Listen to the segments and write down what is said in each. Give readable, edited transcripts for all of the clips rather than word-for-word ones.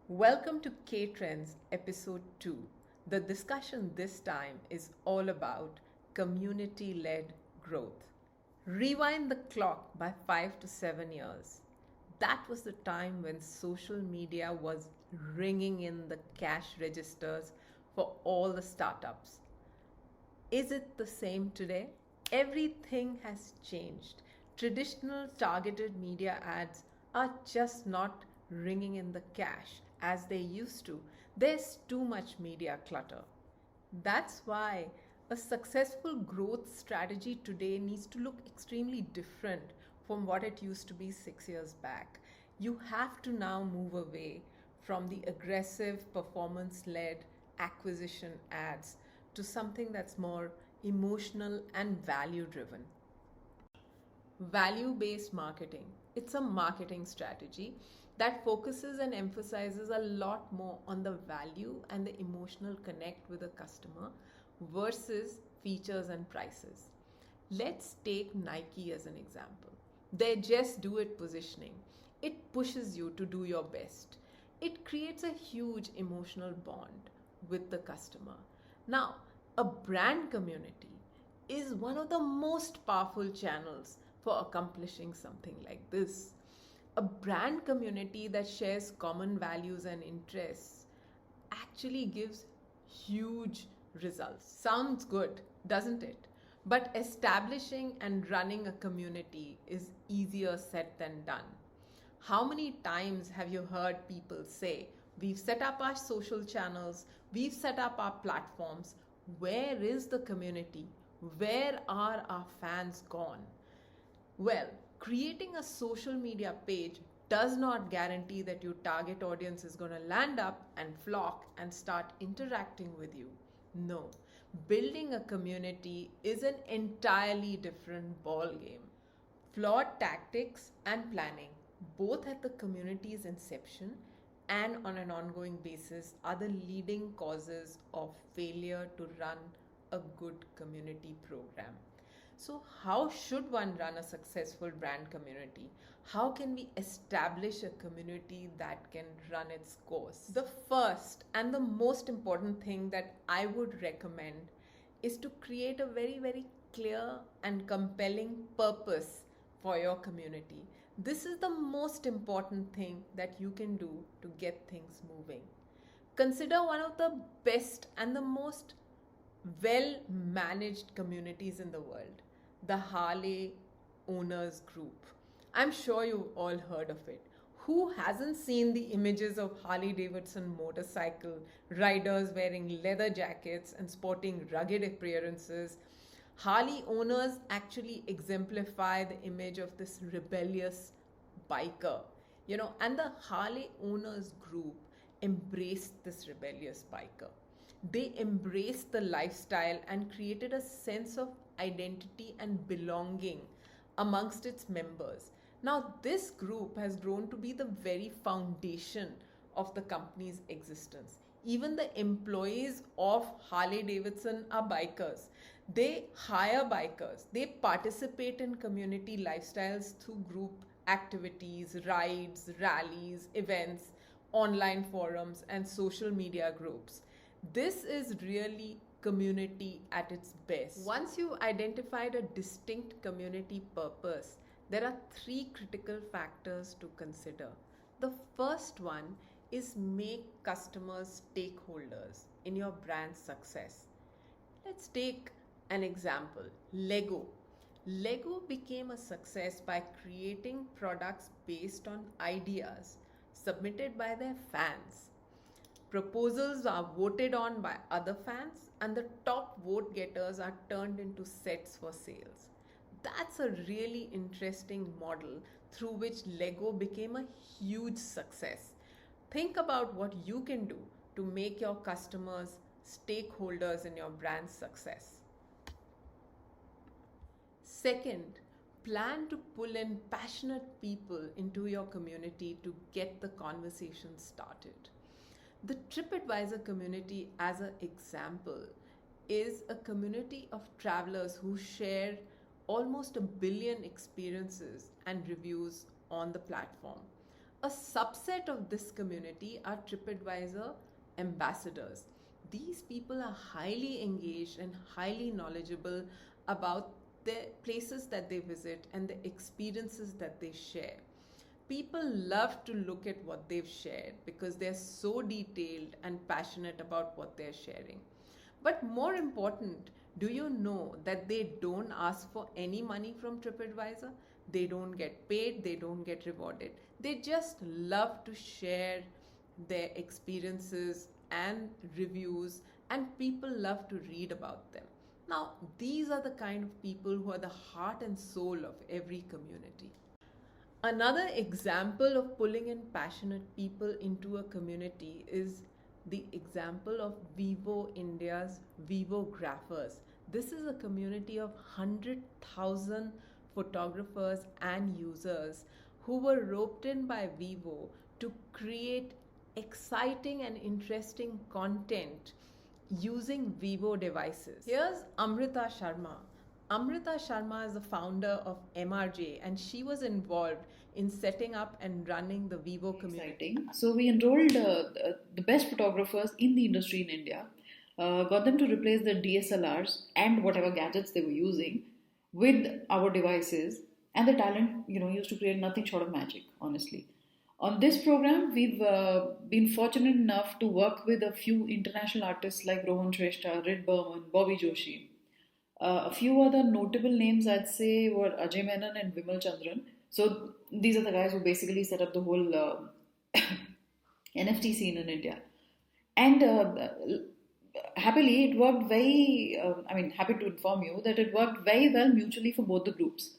Welcome to K Trends episode 2. The discussion this time is all about community led growth. Rewind the clock by 5 to 7 years. That was the time when social media was ringing in the cash registers for all the startups. Is it the same today? Everything has changed. Traditional targeted media ads are just not ringing in the cash as they used to. There's too much media clutter. That's why a successful growth strategy today needs to look extremely different from what it used to be 6 years back. You have to now move away from the aggressive performance led acquisition ads to something that's more emotional and value driven. Value based marketing. It's a marketing strategy that focuses and emphasizes a lot more on the value and the emotional connect with the customer versus features and prices. Let's take Nike as an example. Their just do it positioning. It pushes you to do your best. It creates a huge emotional bond with the customer. Now, a brand community is one of the most powerful channels for accomplishing something like this. A brand community that shares common values and interests actually gives huge results. Sounds good, doesn't it? But establishing and running a community is easier said than done. How many times have you heard people say, we've set up our social channels, we've set up our platforms, where is the community? Where are our fans gone? Well, creating a social media page does not guarantee that your target audience is going to land up and flock and start interacting with you. No, building a community is an entirely different ball game. Flawed tactics and planning, both at the community's inception and on an ongoing basis, are the leading causes of failure to run a good community program. So, how should one run a successful brand community? How can we establish a community that can run its course? The first and the most important thing that I would recommend is to create a very, very clear and compelling purpose for your community. This is the most important thing that you can do to get things moving. Consider one of the best and the most well managed communities in the world, the Harley Owners Group. I'm sure you've all heard of it. Who hasn't seen the images of Harley Davidson motorcycle riders wearing leather jackets and sporting rugged appearances? Harley owners actually exemplify the image of this rebellious biker, and the Harley Owners Group embraced this rebellious biker. They embraced the lifestyle and created a sense of identity and belonging amongst its members. Now, this group has grown to be the very foundation of the company's existence. Even the employees of Harley Davidson are bikers. They hire bikers. They participate in community lifestyles through group activities, rides, rallies, events, online forums, and social media groups. This is really community at its best. Once you've identified a distinct community purpose, there are three critical factors to consider. The first one is make customers stakeholders in your brand's success. Let's take an example. Lego. Lego became a success by creating products based on ideas submitted by their fans. Proposals are voted on by other fans, and the top vote getters are turned into sets for sales. That's a really interesting model through which Lego became a huge success. Think about what you can do to make your customers stakeholders in your brand's success. Second, plan to pull in passionate people into your community to get the conversation started. The TripAdvisor community, as an example, is a community of travelers who share almost 1 billion experiences and reviews on the platform. A subset of this community are TripAdvisor ambassadors. These people are highly engaged and highly knowledgeable about the places that they visit and the experiences that they share. People love to look at what they've shared because they're so detailed and passionate about what they're sharing. But more important, do you know that they don't ask for any money from TripAdvisor? They don't get paid, they don't get rewarded. They just love to share their experiences and reviews, and people love to read about them. Now, these are the kind of people who are the heart and soul of every community. Another example of pulling in passionate people into a community is the example of Vivo India's Vivographers. This is a community of 100,000 photographers and users who were roped in by Vivo to create exciting and interesting content using Vivo devices. Here's Amrita Sharma. Amrita Sharma is the founder of MRJ, and she was involved in setting up and running the Vivo community. Exciting. So we enrolled the best photographers in the industry in India, got them to replace the DSLRs and whatever gadgets they were using with our devices, and the talent, used to create nothing short of magic, honestly. On this program, we've been fortunate enough to work with a few international artists like Rohan Shrestha, Rid Burman, Bobby Joshi. A few other notable names I'd say were Ajay Menon and Vimal Chandran. So these are the guys who basically set up the whole NFT scene in India. And happily, it worked happy to inform you that it worked very well mutually for both the groups.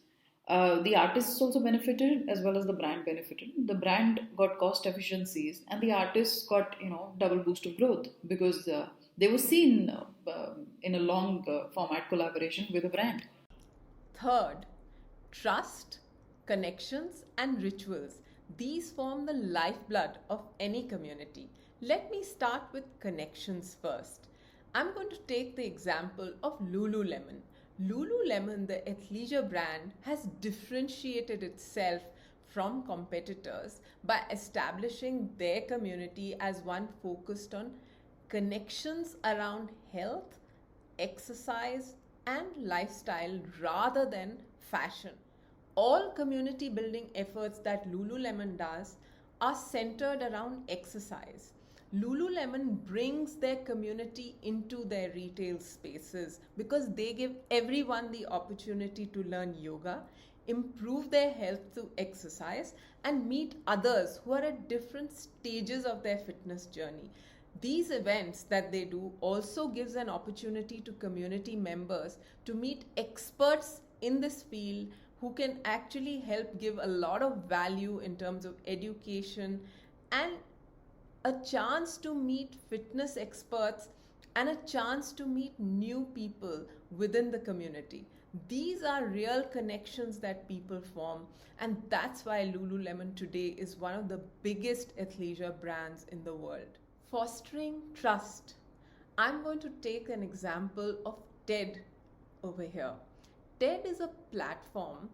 The artists also benefited as well as the brand benefited. The brand got cost efficiencies and the artists got, double boost of growth because they were seen in a long format collaboration with a brand. Third, trust, connections, and rituals. These form the lifeblood of any community. Let me start with connections first. I'm going to take the example of Lululemon. Lululemon, the athleisure brand, has differentiated itself from competitors by establishing their community as one focused on connections around health, exercise, and lifestyle rather than fashion. All community building efforts that Lululemon does are centered around exercise. Lululemon brings their community into their retail spaces because they give everyone the opportunity to learn yoga, improve their health through exercise, and meet others who are at different stages of their fitness journey. These events that they do also gives an opportunity to community members to meet experts in this field who can actually help give a lot of value in terms of education and a chance to meet fitness experts and a chance to meet new people within the community. These are real connections that people form, and that's why Lululemon today is one of the biggest athleisure brands in the world. Fostering trust. I'm going to take an example of TED over here. TED is a platform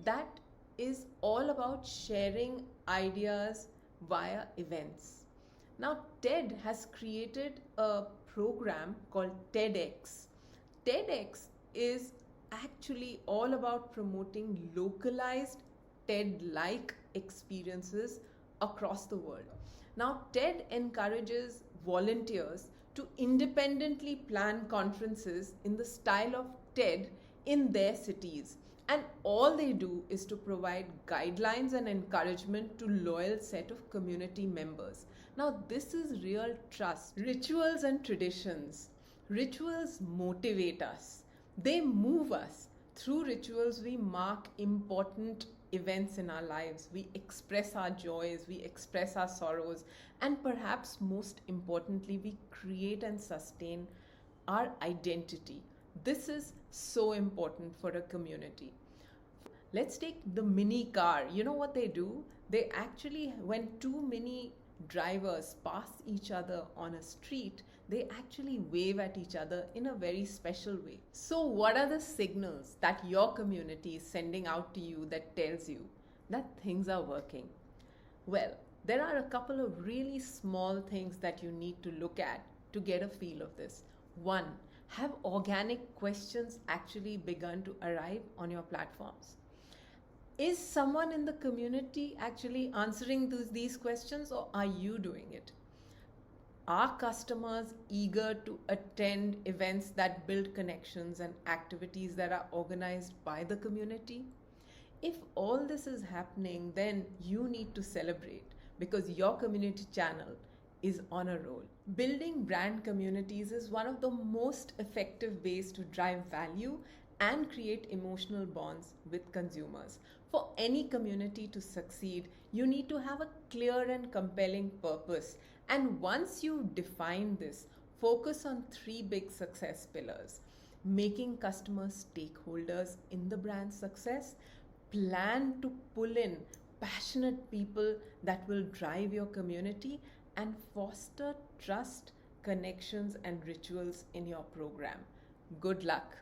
that is all about sharing ideas via events. Now, TED has created a program called TEDx. TEDx is actually all about promoting localized TED-like experiences across the world. Now, TED encourages volunteers to independently plan conferences in the style of TED in their cities. And all they do is to provide guidelines and encouragement to loyal set of community members. Now, this is real trust. Rituals and traditions. Rituals motivate us. They move us. Through rituals, we mark important events in our lives. We express our joys, we express our sorrows, and perhaps most importantly, we create and sustain our identity. This is so important for a community. Let's take the mini car. You know what they do? They actually, when two mini drivers pass each other on a street, they actually wave at each other in a very special way. So what are the signals that your community is sending out to you that tells you that things are working? Well, there are a couple of really small things that you need to look at to get a feel of this. One, have organic questions actually begun to arrive on your platforms? Is someone in the community actually answering these questions, or are you doing it? Are customers eager to attend events that build connections and activities that are organized by the community? If all this is happening, then you need to celebrate because your community channel is on a roll. Building brand communities is one of the most effective ways to drive value and create emotional bonds with consumers. For any community to succeed, you need to have a clear and compelling purpose. And once you define this, focus on three big success pillars: making customers stakeholders in the brand's success, plan to pull in passionate people that will drive your community, and foster trust, connections, and rituals in your program. Good luck.